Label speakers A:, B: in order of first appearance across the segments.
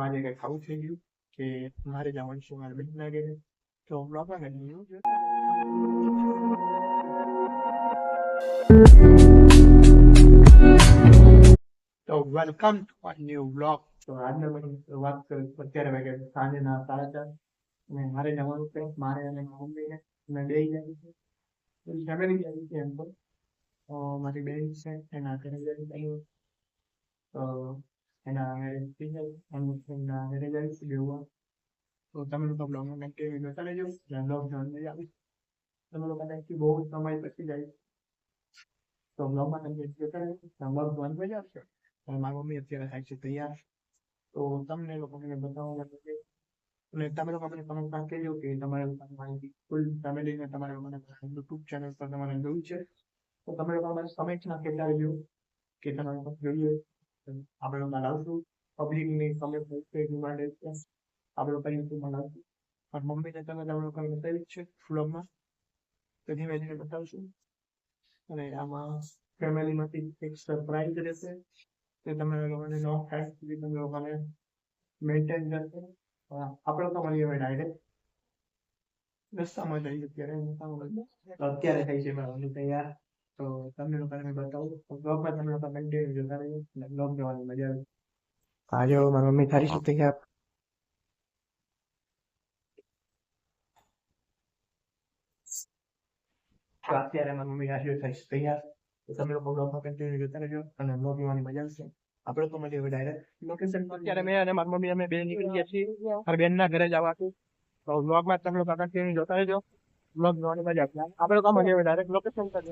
A: આજે કંઈક આવું થઈ ગયું કે મારે જવાનું છે મારા બેનના ઘરે. તો બ્લોગમાં કન્ટિન્યુ તો welcome to a new blog. તો આજના વિડીયોની વાત કરું તો અત્યારે વાગે સાંજના 4:30 અને મારે જવાનું છે. મારે અને મારી મમ્મીને અમે બે જાય છે. ફેમિલી જાય છે એમ તો. મારી બેન છે એના ઘરે જાય છે. તો એના ઘરે એના ઘરે જાય છે બેવવા. તો તમે લોકો બ્લોગમાં કન્ટિન્યુ જોતા રહેજો. બ્લોગ જોવાની મજા આવે. તમે લોકો કદાચ બહુ સમય પછી જાય તો બ્લોગમાં કન્ટિન્યુ જોતા રહેજો. બ્લોગ જોવાની મજા આવશે. અને મારી મમ્મી અત્યારે થાય છે તૈયાર. તો તમને લોકોને બતાવવા માટે અને તમે લોકો મને કમેન્ટમાં કહેજો કે તમારે લોકોને મારી ફૂલ ફેમિલીને તમારે લોકોને યુટ્યુબ ચેનલ પર તમારે જોયું છે. તો તમે લોકો મને કમેન્ટમાં કહેતા રહેજો કે તમારે લોકો જોઈએ. આપણે લોકો લાવશું પબ્લિકની કમેન્ટ માટે આપણે લોકો યુટ્યુબમાં લાવશું. પણ મમ્મીને તમે લોકોને બતાવી છે વ્લોગમાં. તો ધીમે ધીમે બતાવશું. અને આમાં ફેમિલીમાંથી એક સરપ્રાઈઝ રહેશે. તે તમે લોકોને નો થાય સુધી તમે લોકોને મેન્ટેન કરશે. આપણે તો મળીએ હવે ડાયરેક્ટ રસ્તામાં જઈએ અત્યારે થઈ છે મારા તૈયાર. તો તમને લોકોને મેં બતાવું બ્લોગમાં તમે લોકો કન્ટિન્યુ જોતા રહેજો. બ્લોગ જોવાની મજા આવે. આજે મારી મમ્મી થારી છે તૈયાર. તો અત્યારે મારી મમ્મી આજે થાય છે તૈયાર. તો તમે લોકો બ્લોગમાં કન્ટિન્યુ જોતા રહેજો અને બ્લોગ જોવાની મજા આવશે. આપણે તો મળીએ હવે ડાયરેક્ટ લોકેશન પર. અત્યારે મેં અને મારી મમ્મી અમે બે નીકળી ગયા છીએ મારા બેનના ઘરે જવાતું. તો બ્લોગમાં તમે લોકો કન્ટિન્યુ જોતા રહેજો. બ્લોગ જોવાની મજા આવશે. આપણે લોકો મળીએ હવે ડાયરેક્ટ લોકેશન પર.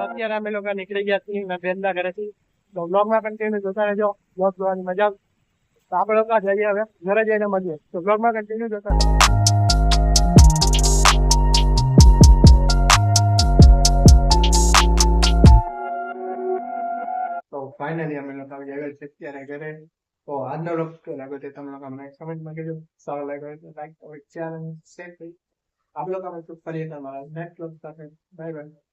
A: અત્યારે અમે લોકો નીકળી ગયા છીએ મારા બેનના ઘરેથી. તો બ્લોગમાં કન્ટિન્યુ જોતા રહેજો. બ્લોગ જોવાની મજા આવશે. તો આપણે લોકો જઈએ હવે ઘરે જઈને મળીએ. તો બ્લોગમાં કન્ટિન્યુ જોતા રહેજો. તો ફાઇનલી અમે લોકો આવી ગયા છે અત્યારે ઘરે. તો આજનો બ્લોગ કેવો લાગ્યો તે તમે લોકો મને કમેન્ટમાં કહેજો. સારો લાગ્યો તો લાઈક કરો, શેર અને आप लोग का मैं फरी करवा नेक्स्ट व्लॉग સાથે બાય બાય